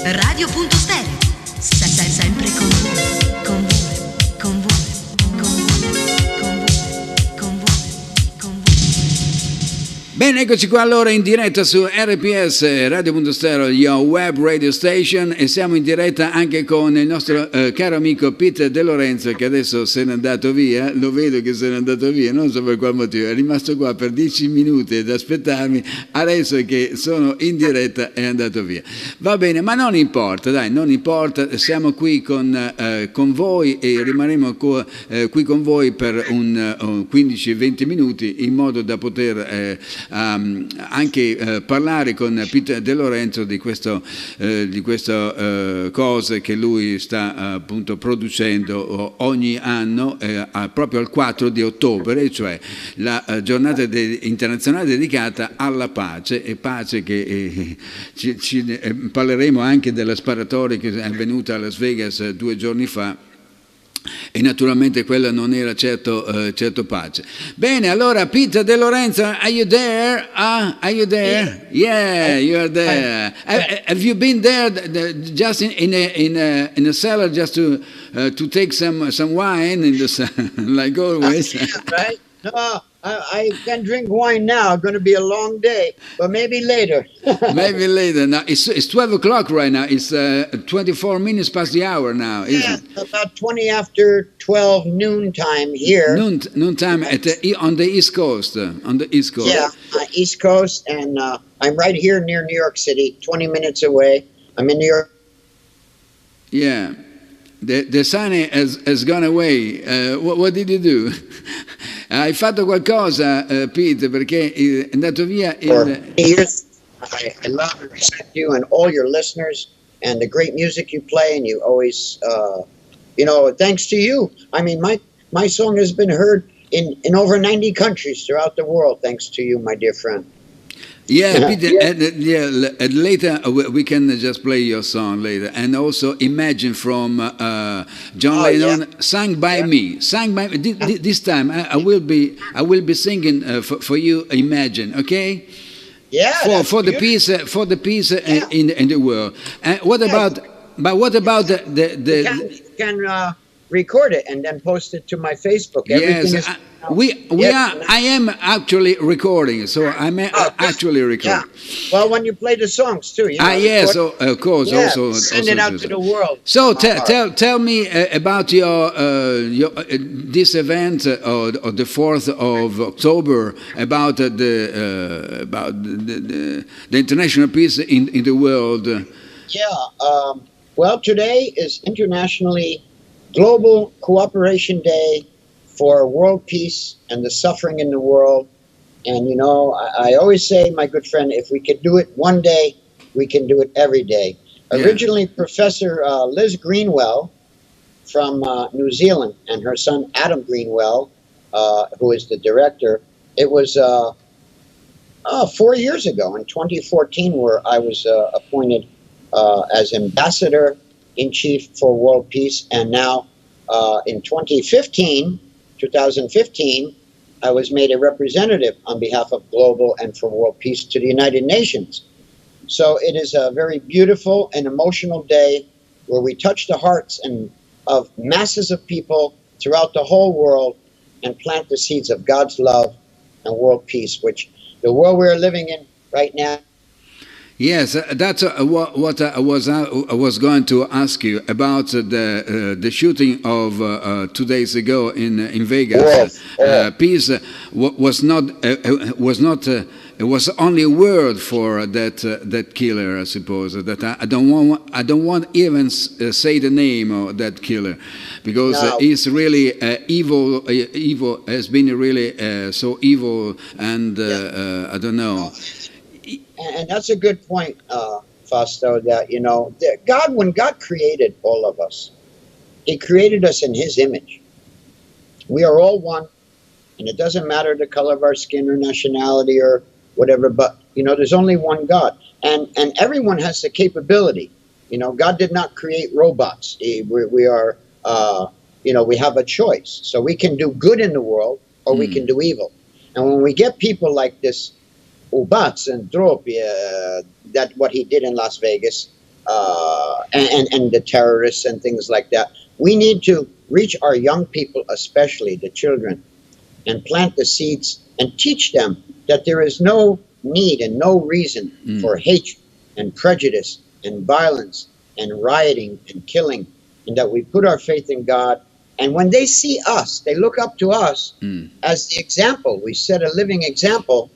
Radio.stereo. Sempre con voi, con voi, con voi, con voi, con voi, con voi, con voi. Bene, eccoci qua allora in diretta su RPS, Radio.stereo, your web radio station, e siamo in diretta anche con il nostro caro amico Pete DeLorenzo, che adesso se n'è andato via, lo vedo che se n'è andato via, non so per quale motivo, è rimasto qua per 10 minuti ad aspettarmi, adesso che sono in diretta è andato via. Va bene, ma non importa, dai, non importa, siamo qui con voi e rimarremo qui con voi per un 15-20 minuti in modo da poter anche parlare con Pete DeLorenzo di queste cose che lui sta appunto producendo ogni anno proprio al 4 di ottobre, cioè la giornata internazionale dedicata alla pace, e pace che parleremo anche della sparatoria che è avvenuta a Las Vegas 2 giorni fa. E naturalmente quella non era certo pace. Bene, allora Pete DeLorenzo, are you there? Are you there? Yeah, you are there. Have you been there just in a cellar just to take some wine in the like always? Right? No, I can drink wine now. It's going to be a long day, but maybe later. Maybe later. Now it's 12 o'clock right now. It's 24 minutes past the hour now, isn't it? About 20 after 12 noon time here. Noon time on the East Coast. On the East Coast. Yeah, East Coast, and I'm right here near New York City, 20 minutes away. I'm in New York. Yeah. The sun has gone away. What did you do? Hai fatto qualcosa, Pete, perché è andato via years. I love and respect you and all your listeners and the great music you play, and you always, thanks to you. I mean, my song has been heard in over 90 countries throughout the world, thanks to you, my dear friend. Yeah, Peter, later we can just play your song later, and also Imagine from John Lennon, sung by me. This time I will be singing for you Imagine, okay? Yeah. For the peace in the world. What about the you can record it and then post it to my Facebook. Yes. I am actually recording, so I'm actually recording. Yeah. Well, when you play the songs too, yes, of course. Yeah, also send it out to the world. So tell me about your this event or the 4th of October about the international peace in the world. Yeah. Well, today is internationally Global Cooperation Day for world peace and the suffering in the world. And, I always say, my good friend, if we could do it one day, we can do it every day. Yeah. Originally, Professor Liz Greenwell from New Zealand and her son Adam Greenwell, who is the director, it was 4 years ago in 2014 where I was appointed as Ambassador-in-Chief for World Peace. And now in 2015, I was made a representative on behalf of Global and for World Peace to the United Nations. So it is a very beautiful and emotional day where we touch the hearts of masses of people throughout the whole world and plant the seeds of God's love and world peace, which the world we're living in right now. Yes, that's what I was going to ask you about the shooting of 2 days ago in Vegas. Peace was not. It was only a word for that killer, I suppose. That I don't want even say the name of that killer, because he's really evil. Evil has been really so evil, and I don't know. And that's a good point, Fausto, that, when God created all of us, He created us in His image. We are all one, and it doesn't matter the color of our skin or nationality or whatever, but, there's only one God. And everyone has the capability. God did not create robots. We are, we have a choice. So we can do good in the world or we can do evil. And when we get people like this Ubats and Dropi, that what he did in Las Vegas, and the terrorists and things like that. We need to reach our young people, especially the children, and plant the seeds and teach them that there is no need and no reason for hatred and prejudice and violence and rioting and killing, and that we put our faith in God. And when they see us, they look up to us as the example. We set a living example.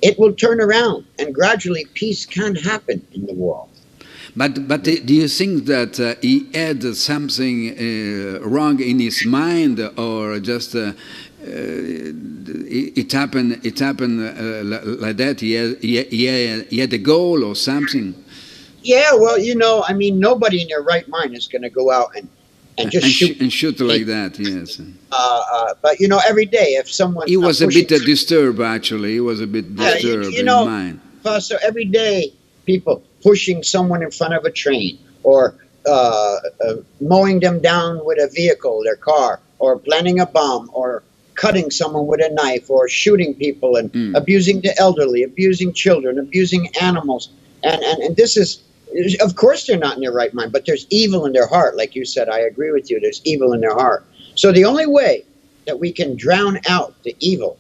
It will turn around, and gradually peace can happen in the world. But do you think that he had something wrong in his mind, or just it happened like that? He had a goal or something? Yeah, well, I mean, nobody in their right mind is going to go out and just shoot like that. Yes. But every day, if someone he was a bit disturbed. Actually, he was a bit disturbed in mind. So every day, people pushing someone in front of a train, or mowing them down with a vehicle, their car, or planting a bomb, or cutting someone with a knife, or shooting people, and abusing the elderly, abusing children, abusing animals, and this is. Of course, they're not in their right mind, but there's evil in their heart. Like you said, I agree with you. There's evil in their heart. So the only way that we can drown out the evil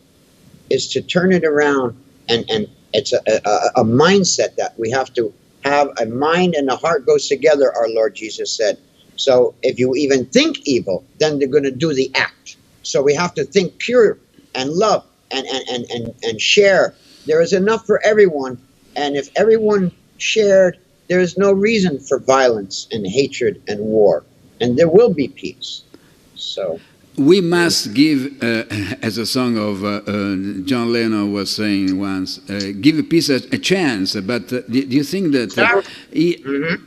is to turn it around, and it's a mindset that we have to have. A mind and a heart goes together, our Lord Jesus said. So if you even think evil, then they're going to do the act. So we have to think pure and love and share. There is enough for everyone, and if everyone shared, there is no reason for violence and hatred and war, and there will be peace. So we must give, as a song of John Lennon was saying once, give peace a chance. But do you think that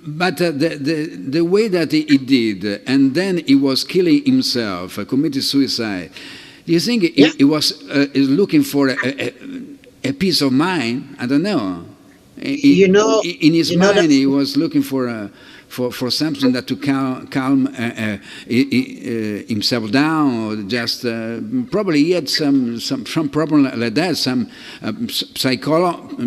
but the way that he did, and then he was killing himself, committed suicide, do you think he was looking for a peace of mind? I don't know. In his mind, he was looking for something that to calm himself down, or just probably he had some problem like that, some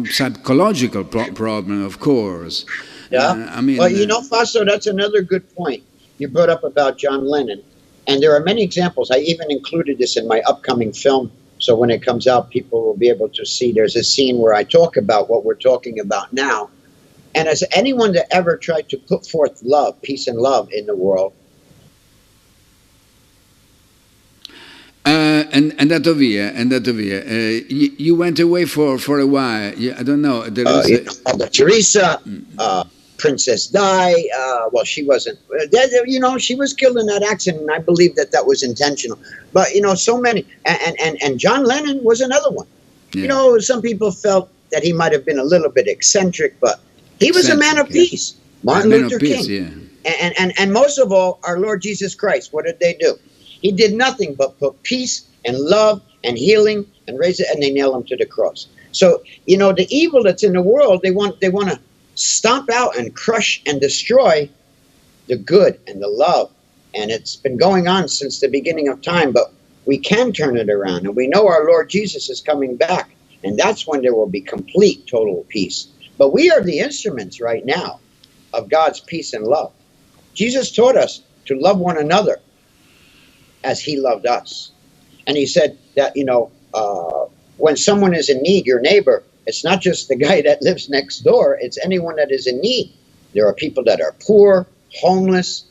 psychological problem, of course. Yeah. I mean, well, Fausto, that's another good point you brought up about John Lennon, and there are many examples. I even included this in my upcoming film. So when it comes out, people will be able to see there's a scene where I talk about what we're talking about now. And as anyone that ever tried to put forth love, peace and love in the world. Andato via. You went away for a while. I don't know. Mother Teresa, Princess Di. Well, she wasn't. She was killed in that accident, and I believe that was intentional. But so many, and John Lennon was another one. Yeah. Some people felt that he might have been a little bit eccentric, but he was a man of peace. Martin Luther King, yeah. And most of all, our Lord Jesus Christ. What did they do? He did nothing but put peace and love and healing and raise it, and they nailed him to the cross. So the evil that's in the world, they want to stomp out and crush and destroy the good and the love. And it's been going on since the beginning of time, but we can turn it around. And we know our Lord Jesus is coming back, and that's when there will be complete, total peace. But we are the instruments right now of God's peace and love. Jesus taught us to love one another as he loved us. And he said that, when someone is in need, your neighbor, it's not just the guy that lives next door. It's anyone that is in need. There are people that are poor, homeless,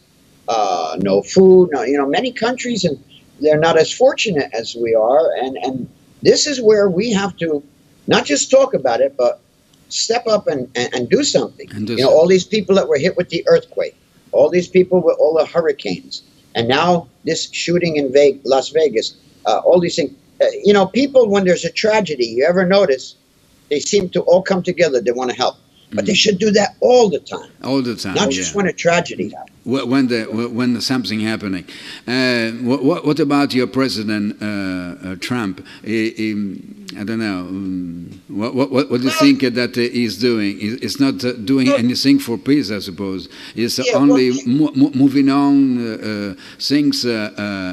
no food. Many countries, and they're not as fortunate as we are. And this is where we have to not just talk about it, but step up and do something. All these people that were hit with the earthquake, all these people with all the hurricanes, and now this shooting in Las Vegas, all these things. People, when there's a tragedy, you ever notice, they seem to all come together. They want to help. But they should do that all the time. All the time, not just when a tragedy happens. When something happening. What about your president, Trump? I don't know. What do you think that he's doing? He's not doing anything for peace, I suppose. He's only moving on things in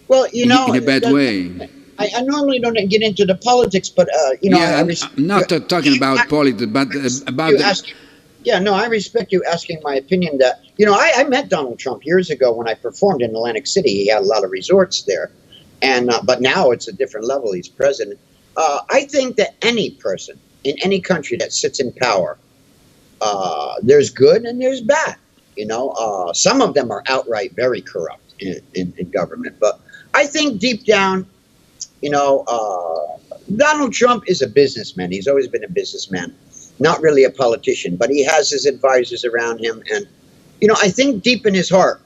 a bad way. I normally don't get into the politics, but you know, Yeah, I'm not talking about politics, but about yeah, no, I respect you asking my opinion. That you know, I met Donald Trump years ago when I performed in Atlantic City. He had a lot of resorts there, and but now it's a different level. He's president. I think that any person in any country that sits in power, there's good and there's bad. You know, some of them are outright very corrupt in government, but I think deep down, you know, Donald Trump is a businessman. He's always been a businessman, not really a politician, but he has his advisors around him. And, you know, I think deep in his heart,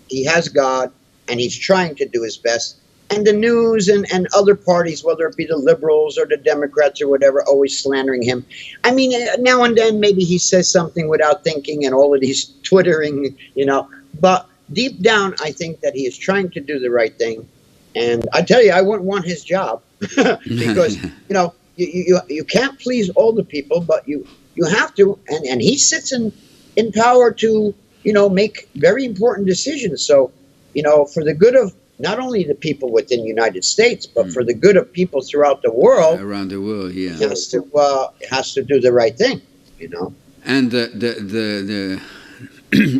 he has God and he's trying to do his best. And the news and other parties, whether it be the liberals or the Democrats or whatever, always slandering him. I mean, now and then maybe he says something without thinking and all of these twittering, you know. But deep down, I think that he is trying to do the right thing. And I tell you, I wouldn't want his job because, you know, you can't please all the people, but you have to. And he sits in power to, you know, make very important decisions. So, you know, for the good of not only the people within the United States, but for the good of people throughout the world. Around the world, yeah. Has to do the right thing, you know. And the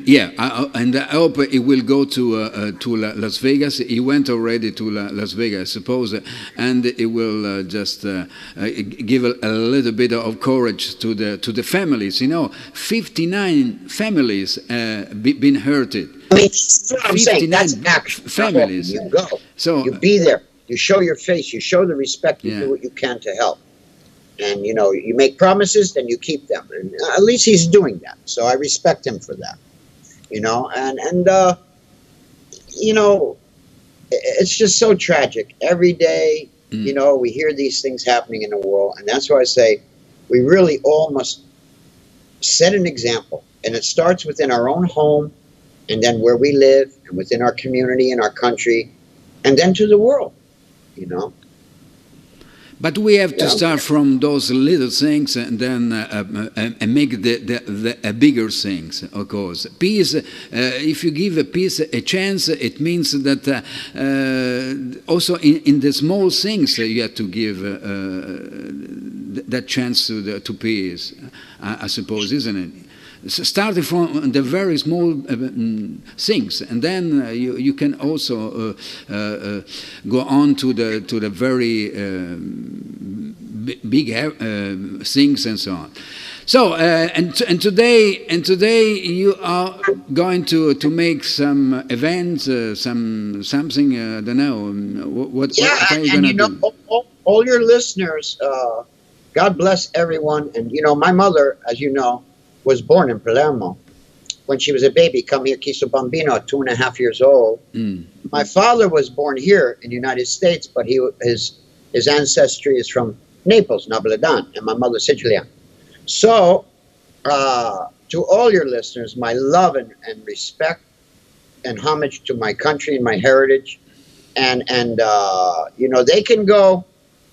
yeah, and I hope it will go to Las Vegas. He went already to Las Vegas, I suppose, and it will just give a little bit of courage to the families. You know, 59 families been hurted. I mean, that's what I'm saying. That's action. Families. You go. So you be there. You show your face. You show the respect. You do what you can to help. And, you know, you make promises, then you keep them. And at least he's doing that. So I respect him for that. You know, and you know, it's just so tragic. Every day, you know, we hear these things happening in the world. And that's why I say we really all must set an example. And it starts within our own home, and then where we live, and within our community and our country, and then to the world, you know. But we have to start from those little things and then and make the bigger things, of course. Peace, if you give a peace a chance, it means that also in the small things you have to give that chance to peace, I suppose, isn't it? Starting from the very small things, and then you can also go on to the very big things and so on. So and today you are going to make some events, something I don't know what are you going to do? All your listeners, God bless everyone, and you know my mother, as you know, was born in Palermo. When she was a baby, come here, Chiso Bambino, 2.5 years old. My father was born here in the United States, but his ancestry is from Naples, Nabledan, and my mother's Sicilian. So, to all your listeners, my love and respect and homage to my country and my heritage. And you know, they can go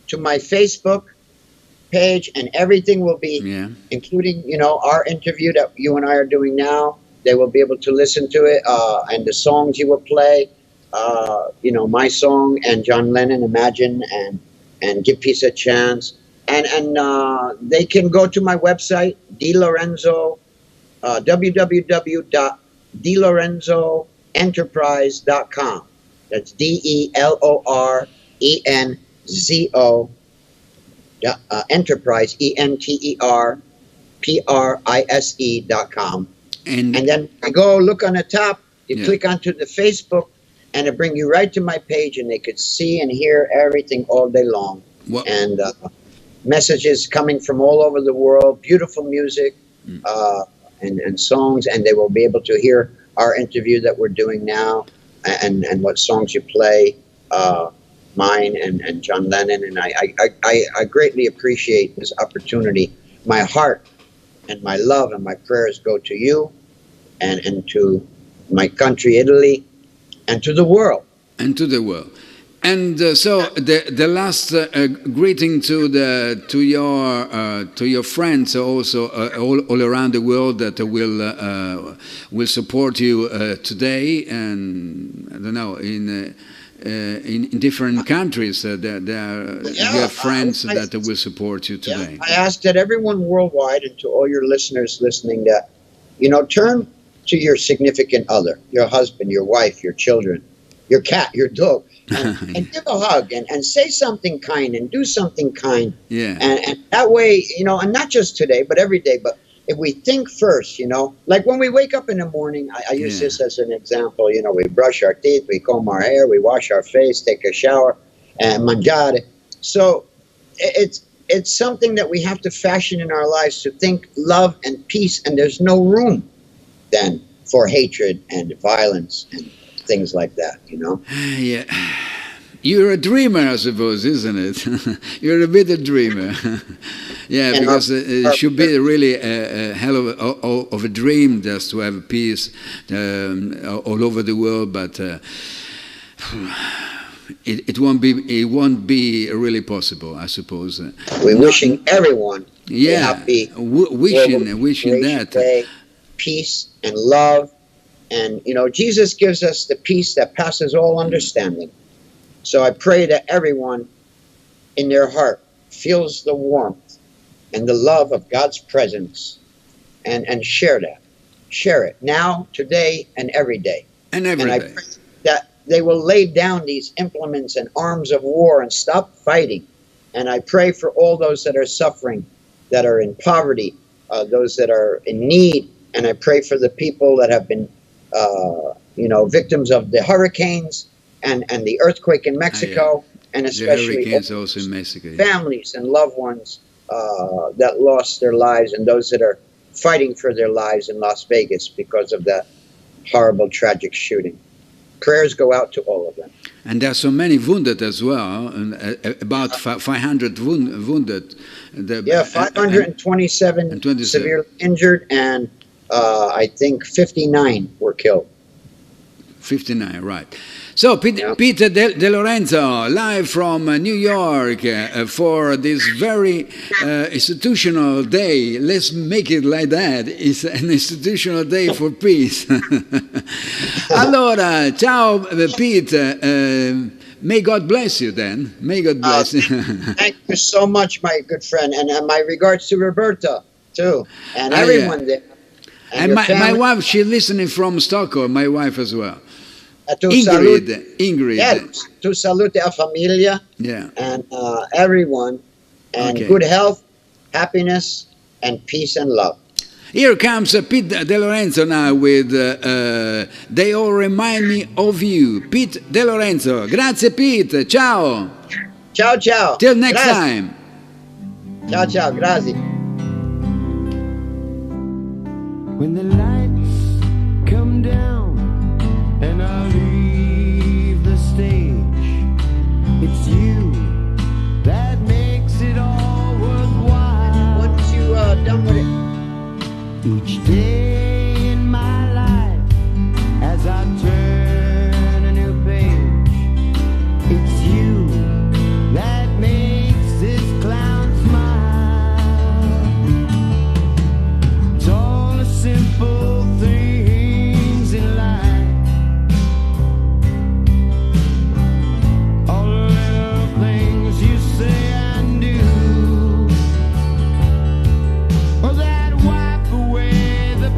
to my Facebook page, and everything will be, including, you know, our interview that you and I are doing now. They will be able to listen to it, and the songs you will play, you know, my song and John Lennon, Imagine, and Give Peace a Chance. And they can go to my website, DeLorenzo, www.DeLorenzoEnterprise.com. That's DeLorenzo. Enterprise, ENTERPRISE.com. And then I go look on the top, you click onto the Facebook, and it bring you right to my page, and they could see and hear everything all day long. And messages coming from all over the world, beautiful music, and songs, and they will be able to hear our interview that we're doing now, and what songs you play. Mine and John Lennon, and I greatly appreciate this opportunity. My heart and my love and my prayers go to you and to my country, Italy, and to the world. And to the world. And so the last greeting to your friends also all around the world that will support you today, and I don't know, in in different countries. You have friends that will support you today. I ask that everyone worldwide, and to all your listeners listening, that turn to your significant other, your husband, your wife, your children, your cat, your dog, and give a hug and say something kind and do something kind. Yeah. And that way, and not just today, but every day. But if we think first, like when we wake up in the morning, I use this as an example. We brush our teeth, we comb our hair, we wash our face, take a shower, and mangiare. So it's something that we have to fashion in our lives to think love and peace, and there's no room then for hatred and violence and things like that, Yeah. You're a dreamer, I suppose, isn't it? You're a bit a dreamer. Yeah, and because it should be really a hell of a dream just to have peace all over the world, but it won't be really possible, I suppose. We're wishing everyone wishing that day, peace and love, and Jesus gives us the peace that passes all understanding. So I pray that everyone in their heart feels the warmth and the love of God's presence, and share that. Share it now, today, and every day. And I pray that they will lay down these implements and arms of war and stop fighting. And I pray for all those that are suffering, that are in poverty, those that are in need. And I pray for the people that have been, victims of the hurricanes and the earthquake in Mexico, and especially also in Mexico, families and loved ones that lost their lives, and those that are fighting for their lives in Las Vegas because of that horrible, tragic shooting. Prayers go out to all of them. And there are so many wounded as well, about 500 wounded. 527 severely injured, and I think 59 were killed. 59, right. So, Peter DeLorenzo, live from New York for this very institutional day. Let's make it like that. It's an institutional day for peace. Allora, ciao, Pete. May God bless you then. May God bless you. Thank you so much, my good friend. And my regards to Roberta, too. And everyone there. And my wife, she's listening from Stockholm, my wife as well. Ingrid. Yes, to salute a familia, and everyone, and good health, happiness, and peace and love. Here comes Pete DeLorenzo now with They All Remind Me of You. Pete DeLorenzo. Grazie, Pete. Ciao. Ciao, ciao. Till next time. Ciao, ciao. Grazie. When the lights come down and I leave the stage, it's you that makes it all worthwhile. Once you done with it. Each day in my life, as I turn a new page, it's you that makes this clown smile. It's all the simple things in life, all the little things you say and do, or that wipe away the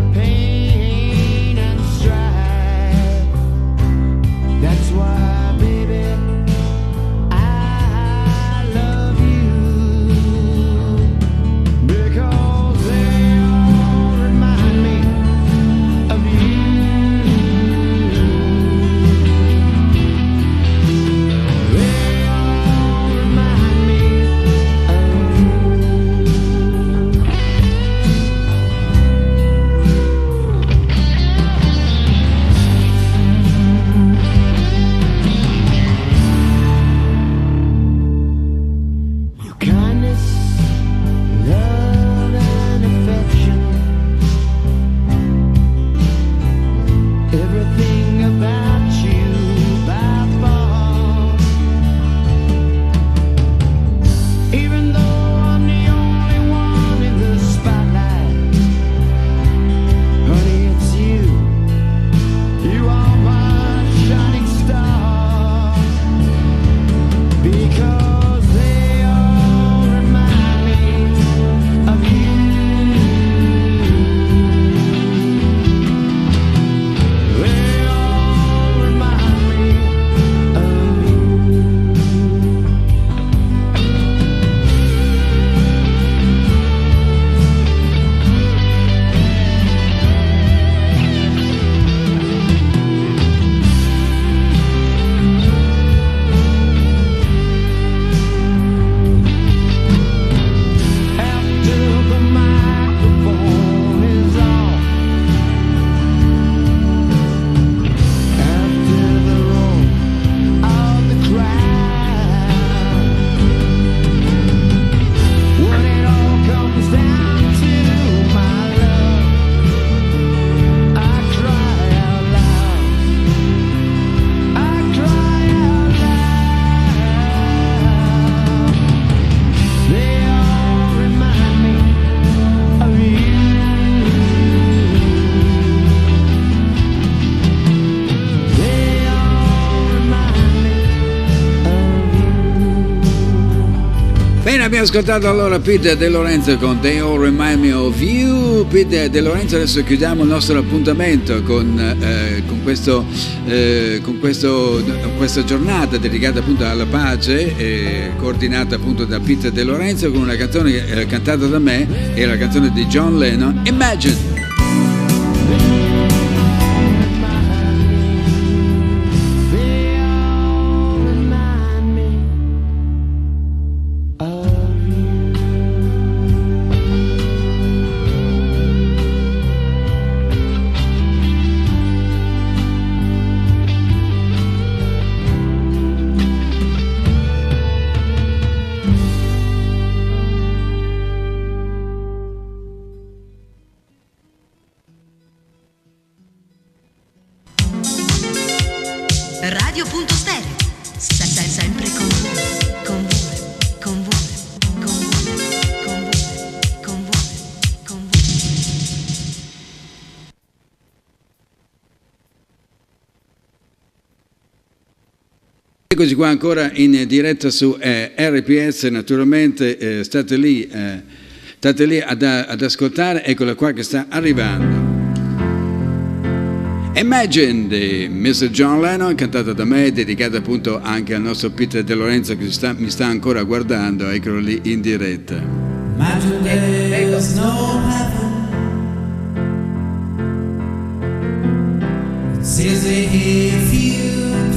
abbiamo ascoltato allora Pete DeLorenzo con They All Remind Me of You. Pete DeLorenzo, adesso chiudiamo il nostro appuntamento con questa giornata dedicata appunto alla pace, coordinata appunto da Pete DeLorenzo, con una canzone cantata da me, e la canzone di John Lennon, Imagine. Radio.stereo. Sempre con voi, con voi, con voi, con voi, con voi, con voi, con voi. Eccoci qua ancora in diretta su RPS, naturalmente state lì ad ascoltare, eccola qua che sta arrivando. Imagine di Mr. John Lennon, cantata da me, dedicata appunto anche al nostro Peter DeLorenzo che mi sta ancora guardando, eccolo lì in diretta. Imagine there's no heaven. It's easy if you